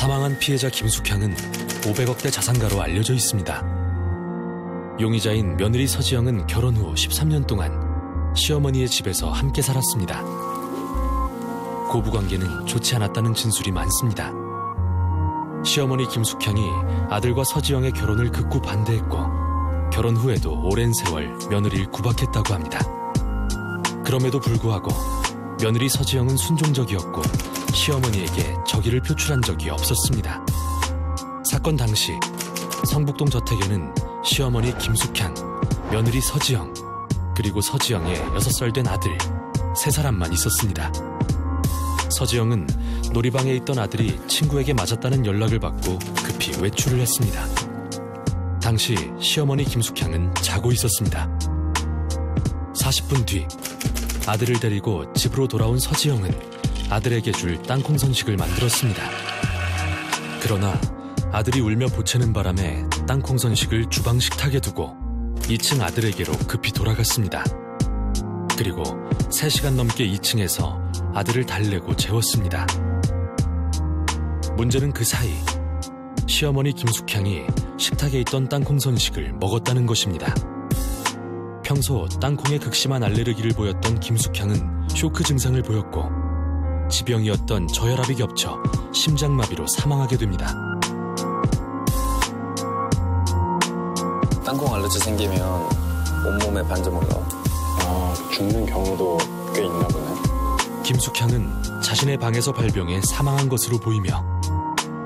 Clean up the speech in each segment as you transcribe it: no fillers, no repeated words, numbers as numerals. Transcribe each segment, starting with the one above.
사망한 피해자 김숙향은 500억대 자산가로 알려져 있습니다. 용의자인 며느리 서지영은 결혼 후 13년 동안 시어머니의 집에서 함께 살았습니다. 고부관계는 좋지 않았다는 진술이 많습니다. 시어머니 김숙향이 아들과 서지영의 결혼을 극구 반대했고 결혼 후에도 오랜 세월 며느리를 구박했다고 합니다. 그럼에도 불구하고 며느리 서지영은 순종적이었고 시어머니에게 적의를 표출한 적이 없었습니다. 사건 당시 성북동 저택에는 시어머니 김숙향, 며느리 서지영, 그리고 서지영의 6살 된 아들 3사람만 있었습니다. 서지영은 놀이방에 있던 아들이 친구에게 맞았다는 연락을 받고 급히 외출을 했습니다. 당시 시어머니 김숙향은 자고 있었습니다. 40분 뒤 아들을 데리고 집으로 돌아온 서지영은 아들에게 줄 땅콩 선식을 만들었습니다. 그러나 아들이 울며 보채는 바람에 땅콩 선식을 주방 식탁에 두고 2층 아들에게로 급히 돌아갔습니다. 그리고 3시간 넘게 2층에서 아들을 달래고 재웠습니다. 문제는 그 사이 시어머니 김숙향이 식탁에 있던 땅콩 선식을 먹었다는 것입니다. 평소 땅콩에 극심한 알레르기를 보였던 김숙향은 쇼크 증상을 보였고 지병이었던 저혈압이 겹쳐 심장마비로 사망하게 됩니다. 땅콩 알러지 생기면 온몸에 반점 올라와. 죽는 경우도 꽤 있나 보네. 김숙향은 자신의 방에서 발병해 사망한 것으로 보이며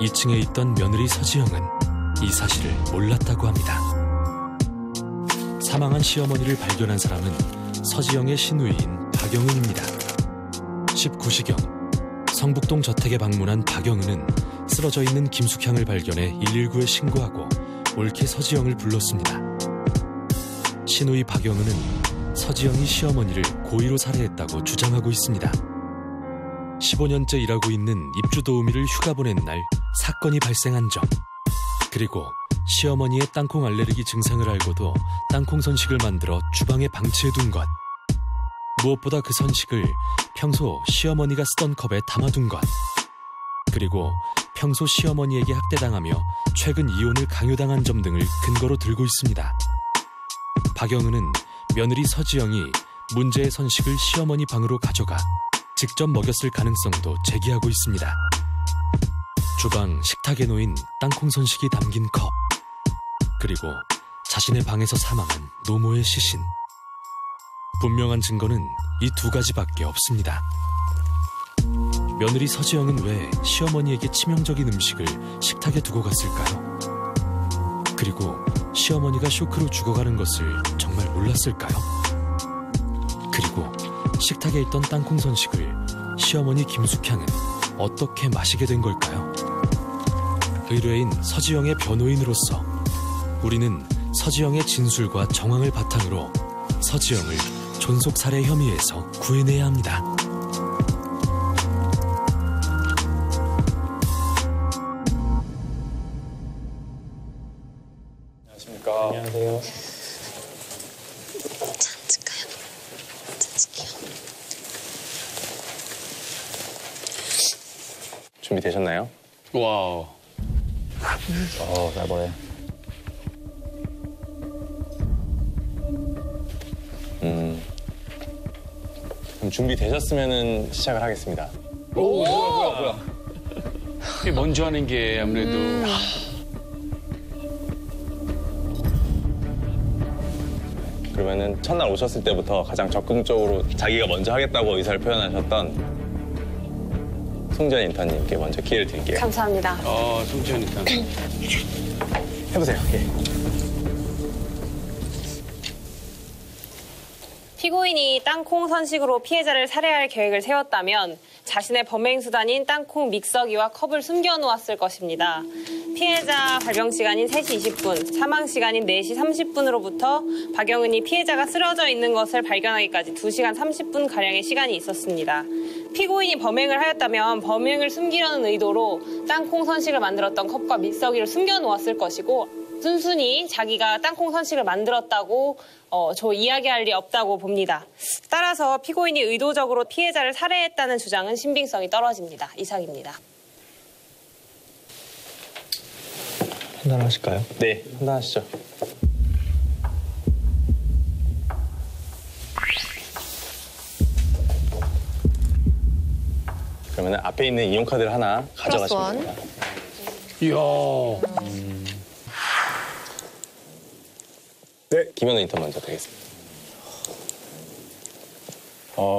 2층에 있던 며느리 서지영은 이 사실을 몰랐다고 합니다. 사망한 시어머니를 발견한 사람은 서지영의 시누이인 박영은입니다. 19시경 성북동 저택에 방문한 박영은은 쓰러져 있는 김숙향을 발견해 119에 신고하고 옳게 서지영을 불렀습니다. 시누이 박영은은 서지영이 시어머니를 고의로 살해했다고 주장하고 있습니다. 15년째 일하고 있는 입주 도우미를 휴가 보낸 날 사건이 발생한 점, 그리고 시어머니의 땅콩 알레르기 증상을 알고도 땅콩 선식을 만들어 주방에 방치해둔 것, 무엇보다 그 선식을 평소 시어머니가 쓰던 컵에 담아둔 것, 그리고 평소 시어머니에게 학대당하며 최근 이혼을 강요당한 점 등을 근거로 들고 있습니다. 박영은은 며느리 서지영이 문제의 선식을 시어머니 방으로 가져가 직접 먹였을 가능성도 제기하고 있습니다. 주방 식탁에 놓인 땅콩 선식이 담긴 컵, 그리고 자신의 방에서 사망한 노모의 시신. 분명한 증거는 이 2가지밖에 없습니다. 며느리 서지영은 왜 시어머니에게 치명적인 음식을 식탁에 두고 갔을까요? 그리고 시어머니가 쇼크로 죽어가는 것을 정말 몰랐을까요? 그리고 식탁에 있던 땅콩 선식을 시어머니 김숙향은 어떻게 마시게 된 걸까요? 의뢰인 서지영의 변호인으로서 우리는 서지영의 진술과 정황을 바탕으로 서지영을 존속살해 혐의에서 구해내야 합니다. 안녕하십니까. 안녕하세요. 잠깐요. 준비되셨나요? 와우. 잘 보네. 그럼 준비되셨으면 시작을 하겠습니다. 오, 뭐야. 이게 먼저 하는 게 아무래도. 그러면은 첫날 오셨을 때부터 가장 적극적으로 자기가 먼저 하겠다고 의사를 표현하셨던 송지연 인턴님께 먼저 기회를 드릴게요. 감사합니다. 송지연 인턴. 해보세요. 예. 피고인이 땅콩 선식으로 피해자를 살해할 계획을 세웠다면 자신의 범행 수단인 땅콩 믹서기와 컵을 숨겨놓았을 것입니다. 피해자 발병 시간인 3시 20분, 사망 시간인 4시 30분으로부터 박영은이 피해자가 쓰러져 있는 것을 발견하기까지 2시간 30분가량의 시간이 있었습니다. 피고인이 범행을 하였다면 범행을 숨기려는 의도로 땅콩 선식을 만들었던 컵과 믹서기를 숨겨놓았을 것이고 순순히 자기가 땅콩 선식을 만들었다고 저 이야기할 리 없다고 봅니다. 따라서 피고인이 의도적으로 피해자를 살해했다는 주장은 신빙성이 떨어집니다. 이상입니다. 판단하실까요? 네, 판단하시죠. 그러면 앞에 있는 인용카드를 하나 가져가시면 됩니다. 이야. 네, 김현우 인턴 먼저 되겠습니다.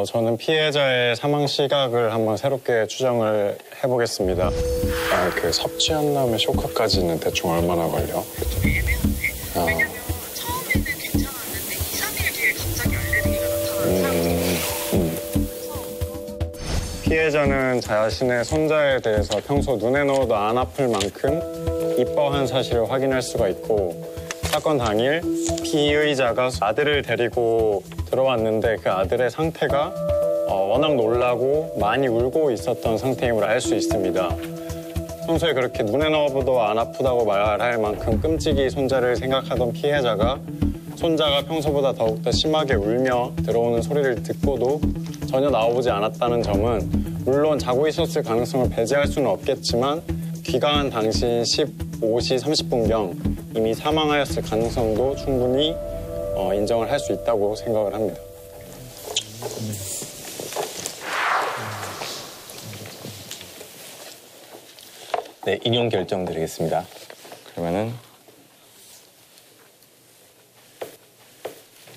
저는 피해자의 사망 시각을 한번 새롭게 추정을 해보겠습니다. 그 섭취한 다음에 쇼크까지는 대충 얼마나 걸려? 왜냐면 처음에는 괜찮았는데 2, 3일 뒤에 갑자기 알레르기가 나타나더라고요. 피해자는 자신의 손자에 대해서 평소 눈에 넣어도 안 아플 만큼 이뻐한 사실을 확인할 수가 있고, 사건 당일 피의자가 아들을 데리고 들어왔는데 그 아들의 상태가 워낙 놀라고 많이 울고 있었던 상태임을 알 수 있습니다. 평소에 그렇게 눈에 넣어도 안 아프다고 말할 만큼 끔찍이 손자를 생각하던 피해자가 손자가 평소보다 더욱더 심하게 울며 들어오는 소리를 듣고도 전혀 나와보지 않았다는 점은 물론 자고 있었을 가능성을 배제할 수는 없겠지만 귀가한 당시인 15시 30분경 이미 사망하였을 가능성도 충분히 인정을 할 수 있다고 생각을 합니다. 네, 인용 결정 드리겠습니다. 그러면은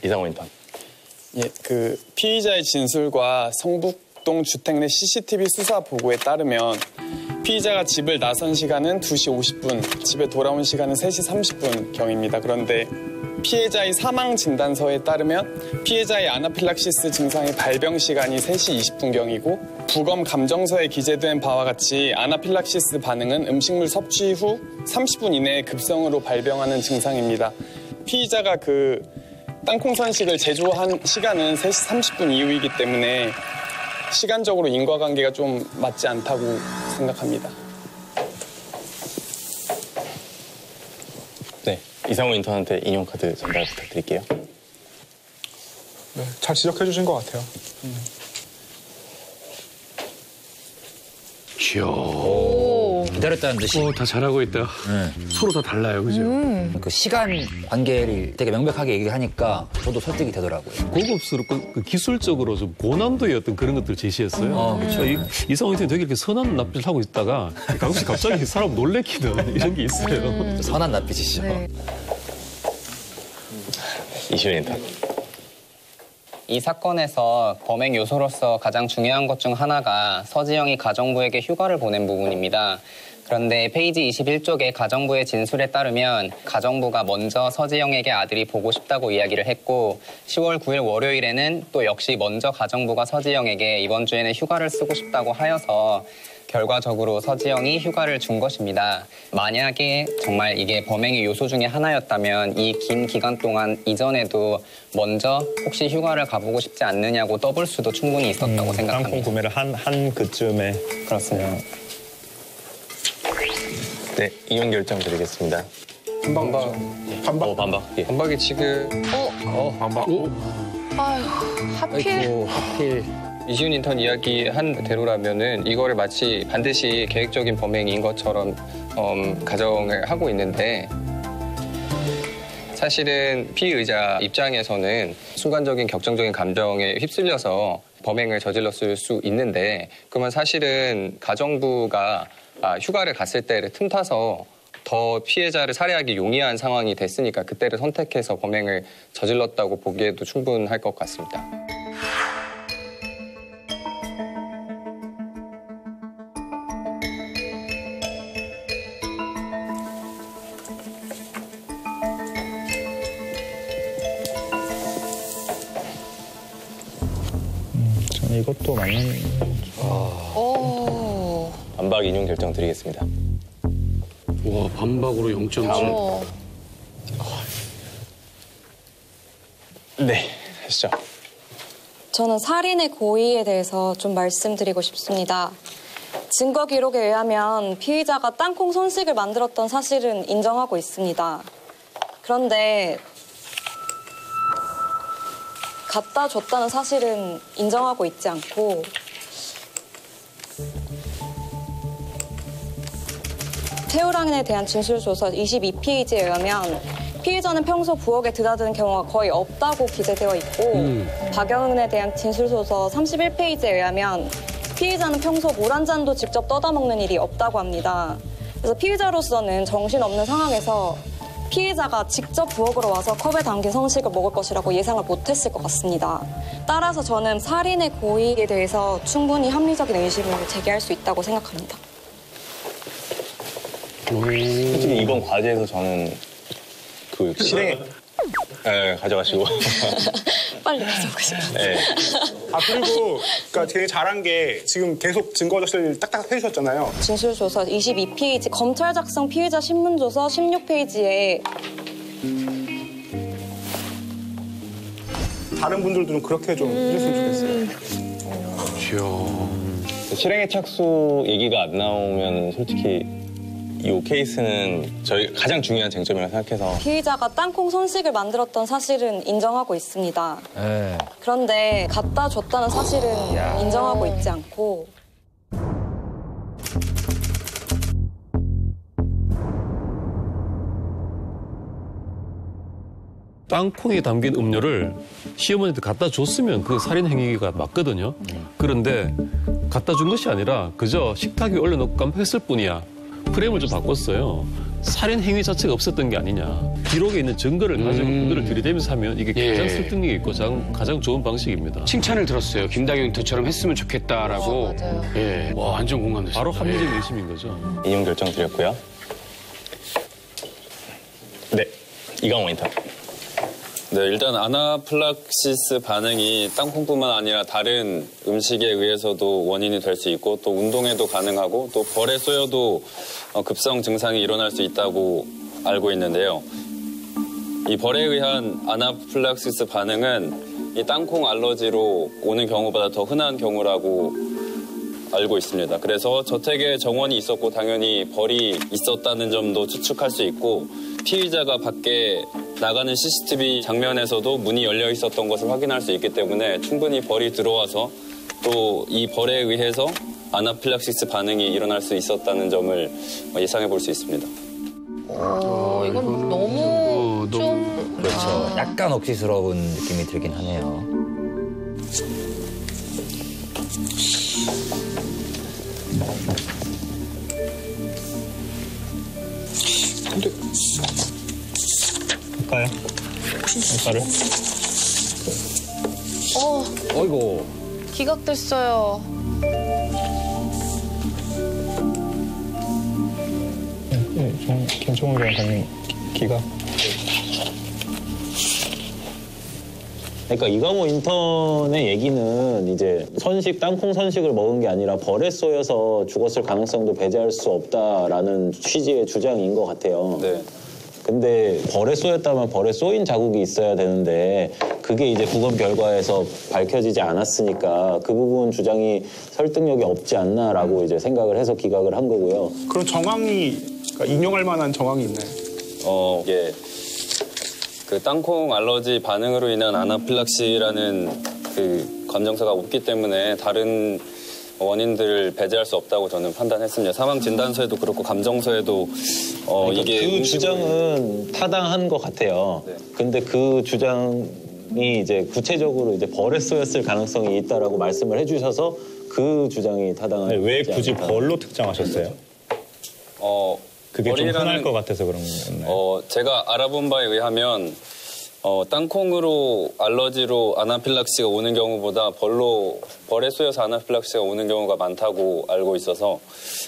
이상호 인턴. 예, 그 피의자의 진술과 성북동 주택 내 CCTV 수사 보고에 따르면 피의자가 집을 나선 시간은 2시 50분, 집에 돌아온 시간은 3시 30분 경입니다. 그런데 피해자의 사망 진단서에 따르면 피해자의 아나필락시스 증상의 발병 시간이 3시 20분 경이고 부검 감정서에 기재된 바와 같이 아나필락시스 반응은 음식물 섭취 후 30분 이내에 급성으로 발병하는 증상입니다. 피의자가 그 땅콩 선식을 제조한 시간은 3시 30분 이후이기 때문에 시간적으로 인과관계가 좀 맞지 않다고 생각합니다. 네, 이상호 인턴한테 인용카드 전달 부탁드릴게요. 네, 잘 지적해 주신 것 같아요. 이야. 기다렸다는 듯이. 다 잘하고 있다. 서로 다 달라요, 그죠? 그 시간 관계를 되게 명백하게 얘기하니까 저도 설득이 되더라고요. 고급스럽고 그 기술적으로 좀 고난도의 어떤 그런 것들을 제시했어요. 그렇죠. 이상호 인턴이 되게 이렇게 선한 낯빛을 하고 있다가 가끔씩 갑자기 사람 놀래키는 이런 게 있어요. 선한 낯빛이시죠. 네. 이시훈 인턴. 이 사건에서 범행 요소로서 가장 중요한 것 중 하나가 서지영이 가정부에게 휴가를 보낸 부분입니다. 그런데 페이지 21쪽의 가정부의 진술에 따르면 가정부가 먼저 서지영에게 아들이 보고 싶다고 이야기를 했고 10월 9일 월요일에는 또 역시 먼저 가정부가 서지영에게 이번 주에는 휴가를 쓰고 싶다고 하여서 결과적으로 서지영이 휴가를 준 것입니다. 만약에 정말 이게 범행의 요소 중에 하나였다면 이 긴 기간 동안 이전에도 먼저 혹시 휴가를 가보고 싶지 않느냐고 떠볼 수도 충분히 있었다고 생각합니다. 땅콩 구매를 한 그쯤에. 그렇습니다. 네, 인용 결정 드리겠습니다. 반박. 반박. 예. 반박이 지금 반박. 아휴, 하필. 아이고, 하필. 이시훈 인턴 이야기한 대로라면은 이거를 마치 반드시 계획적인 범행인 것처럼 가정을 하고 있는데 사실은 피의자 입장에서는 순간적인 격정적인 감정에 휩쓸려서 범행을 저질렀을 수 있는데 그러면 사실은 가정부가 휴가를 갔을 때를 틈타서 더 피해자를 살해하기 용이한 상황이 됐으니까 그때를 선택해서 범행을 저질렀다고 보기에도 충분할 것 같습니다. 저는 이것도 맞는. 오. 반박 인용 결정 드리겠습니다. 와, 반박으로 0.7. 네, 하시죠. 저는 살인의 고의에 대해서 좀 말씀드리고 싶습니다. 증거 기록에 의하면 피의자가 땅콩 손식을 만들었던 사실은 인정하고 있습니다. 그런데 갖다 줬다는 사실은 인정하고 있지 않고 태우랑에 대한 진술조서 22페이지에 의하면 피해자는 평소 부엌에 드나드는 경우가 거의 없다고 기재되어 있고 박영은에 대한 진술조서 31페이지에 의하면 피해자는 평소 물 한 잔도 직접 떠다 먹는 일이 없다고 합니다. 그래서 피해자로서는 정신없는 상황에서 피해자가 직접 부엌으로 와서 컵에 담긴 선식을 먹을 것이라고 예상을 못했을 것 같습니다. 따라서 저는 살인의 고의에 대해서 충분히 합리적인 의심을 제기할 수 있다고 생각합니다. 솔직히 이번 과제에서 저는 그 실행 네, 가져가시고 빨리 가져가시고. 네. 아 그리고 그러니까 되게 잘한 게 지금 계속 증거조사를 딱딱 해주셨잖아요. 진술조서 22페이지, 검찰 작성 피해자 신문조서 16페이지에 다른 분들도 좀 그렇게 좀 해줬으면 좋겠어요. 실행의 착수 얘기가 안 나오면 솔직히 이 케이스는 저희 가장 중요한 쟁점이라고 생각해서 피의자가 땅콩 선식을 만들었던 사실은 인정하고 있습니다. 네. 그런데 갖다 줬다는 사실은 인정하고 있지 않고 땅콩에 담긴 음료를 시어머니한테 갖다 줬으면 그 살인 행위가 맞거든요. 그런데 갖다 준 것이 아니라 그저 식탁 위에 올려놓고 깜빡했을 뿐이야. 프레임을 좀 바꿨어요. 살인 행위 자체가 없었던 게 아니냐. 기록에 있는 증거를 가지고 그들을 들이대면서 하면 이게 가장 설득력이 있고 가장 좋은 방식입니다. 칭찬을 들었어요. 김다경 인터처럼 했으면 좋겠다라고. 맞아요. 예, 와 완전 공감됐어요. 바로 합리적 의심인 거죠. 인용 결정 드렸고요. 네, 이강원 인턴. 네, 일단 아나필락시스 반응이 땅콩뿐만 아니라 다른 음식에 의해서도 원인이 될 수 있고 또 운동에도 가능하고 또 벌에 쏘여도 급성 증상이 일어날 수 있다고 알고 있는데요. 이 벌에 의한 아나필락시스 반응은 이 땅콩 알러지로 오는 경우보다 더 흔한 경우라고 알고 있습니다. 그래서 저택에 정원이 있었고 당연히 벌이 있었다는 점도 추측할 수 있고 피의자가 밖에 나가는 CCTV 장면에서도 문이 열려 있었던 것을 확인할 수 있기 때문에 충분히 벌이 들어와서 또 이 벌에 의해서 아나필락시스 반응이 일어날 수 있었다는 점을 예상해 볼 수 있습니다. 이건 너무 좀... 그렇죠. 약간 억지스러운 느낌이 들긴 하네요. 근데 할까요? 할까를? 어이구. 기각됐어요. 네, 김종훈 변호사님 기각. 그러니까 이강호 인턴의 얘기는 이제 땅콩 선식을 먹은 게 아니라 벌에 쏘여서 죽었을 가능성도 배제할 수 없다라는 취지의 주장인 것 같아요. 네. 근데 벌에 쏘였다면 벌에 쏘인 자국이 있어야 되는데 그게 이제 부검 결과에서 밝혀지지 않았으니까 그 부분 주장이 설득력이 없지 않나라고 이제 생각을 해서 기각을 한 거고요. 그런 정황이 그러니까 인용할 만한 정황이 있나요? 이게 그 땅콩 알러지 반응으로 인한 아나필락시라는 그 감정사가 없기 때문에 다른 원인들을 배제할 수 없다고 저는 판단했습니다. 사망 진단서에도 그렇고 감정서에도 그러니까 이게 그 주장은 타당한 것 같아요. 네. 근데 그 주장이 이제 구체적으로 이제 벌에 쏘였을 가능성이 있다라고 말씀을 해주셔서 그 주장이 타당한. 왜 굳이 벌로 특정하셨어요? 그게 좀 흔할 것 같아서 그런 건가요? 제가 알아본 바에 의하면 땅콩으로 알러지로 아나필락시가 오는 경우보다 벌에 쏘여서 아나필락시가 오는 경우가 많다고 알고 있어서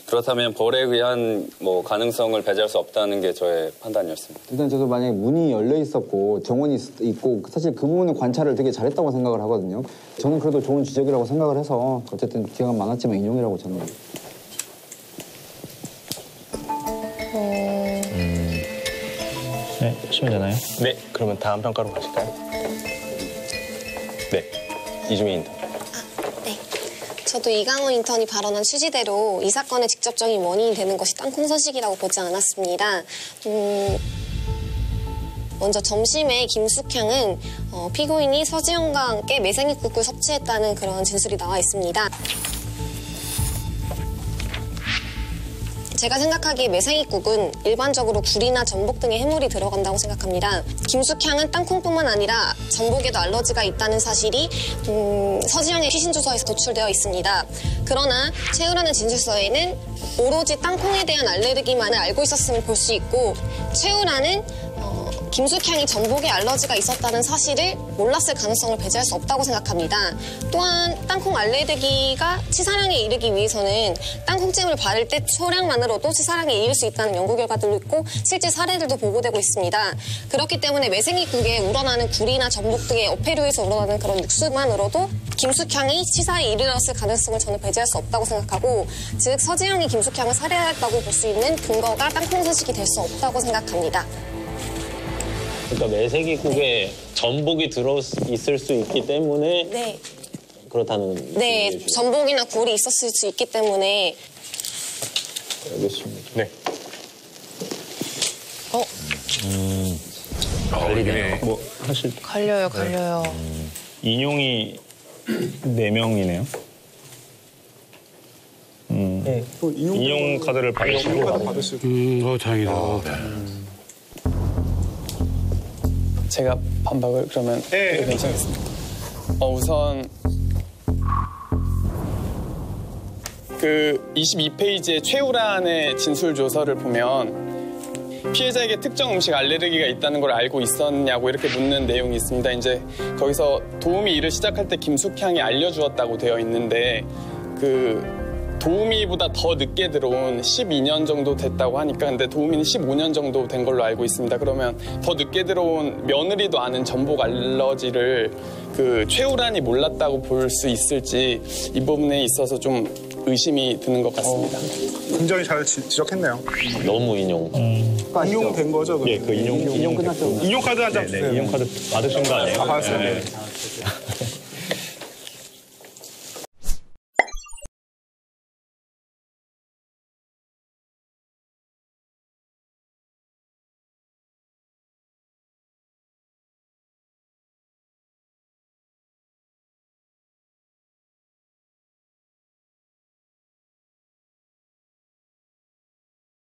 그렇다면 벌에 의한 가능성을 배제할 수 없다는 게 저의 판단이었습니다. 일단 저도 만약에 문이 열려 있었고 정원이 있고 사실 그 부분은 관찰을 되게 잘했다고 생각을 하거든요. 저는 그래도 좋은 지적이라고 생각을 해서 어쨌든 기각은 많았지만 인용이라고 저는. 네, 하시면 되나요? 네, 그러면 다음 평가로 가실까요? 네, 이주민 인턴. 네. 저도 이강원 인턴이 발언한 취지대로 이 사건의 직접적인 원인이 되는 것이 땅콩 선식이라고 보지 않았습니다. 먼저 점심에 김숙향은 피고인이 서지영과 함께 매생이국을 섭취했다는 그런 진술이 나와 있습니다. 제가 생각하기에 매생이국은 일반적으로 굴이나 전복 등의 해물이 들어간다고 생각합니다. 김숙향은 땅콩뿐만 아니라 전복에도 알러지가 있다는 사실이 서지영의 시신주서에서 도출되어 있습니다. 그러나 최우라는 진술서에는 오로지 땅콩에 대한 알레르기만을 알고 있었음을 볼 수 있고 최우라는 김숙향이 전복에 알러지가 있었다는 사실을 몰랐을 가능성을 배제할 수 없다고 생각합니다. 또한 땅콩 알레르기가 치사량에 이르기 위해서는 땅콩잼을 바를 때 소량만으로도 치사량에 이를 수 있다는 연구 결과들도 있고 실제 사례들도 보고되고 있습니다. 그렇기 때문에 매생이국에 우러나는 굴이나 전복 등의 어패류에서 우러나는 그런 육수만으로도 김숙향이 치사에 이르렀을 가능성을 저는 배제할 수 없다고 생각하고 즉 서지영이 김숙향을 살해했다고 볼 수 있는 근거가 땅콩 선식이 될 수 없다고 생각합니다. 그러니까 매생이국에 전복이 들어있을 수 있기 때문에 네. 그렇다는 네, 전복이나 굴이 있었을 수 있기 때문에 알겠습니다. 네. 갈리네요. 뭐 사실 갈려요. 인용이 4명이네요. 네. 인용 카드를 받으시고. 다행이다. 제가 반박을 그러면 괜찮겠습니다. 우선 그 22페이지의 최우란의 진술 조서를 보면 피해자에게 특정 음식 알레르기가 있다는 걸 알고 있었냐고 이렇게 묻는 내용이 있습니다. 이제 거기서 도우미 일을 시작할 때 김숙향이 알려주었다고 되어 있는데 그 도우미보다 더 늦게 들어온 12년 정도 됐다고 하니까 근데 도우미는 15년 정도 된 걸로 알고 있습니다. 그러면 더 늦게 들어온 며느리도 아는 전복 알러지를 그 최우란이 몰랐다고 볼 수 있을지 이 부분에 있어서 좀 의심이 드는 것 같습니다. 굉장히 잘 지적했네요. 너무 인용. 인용된 거죠? 예, 그 인용 인용 카드 한 장 주세요. 인용 카드 받으신 거 아니에요? 받았어요. 네.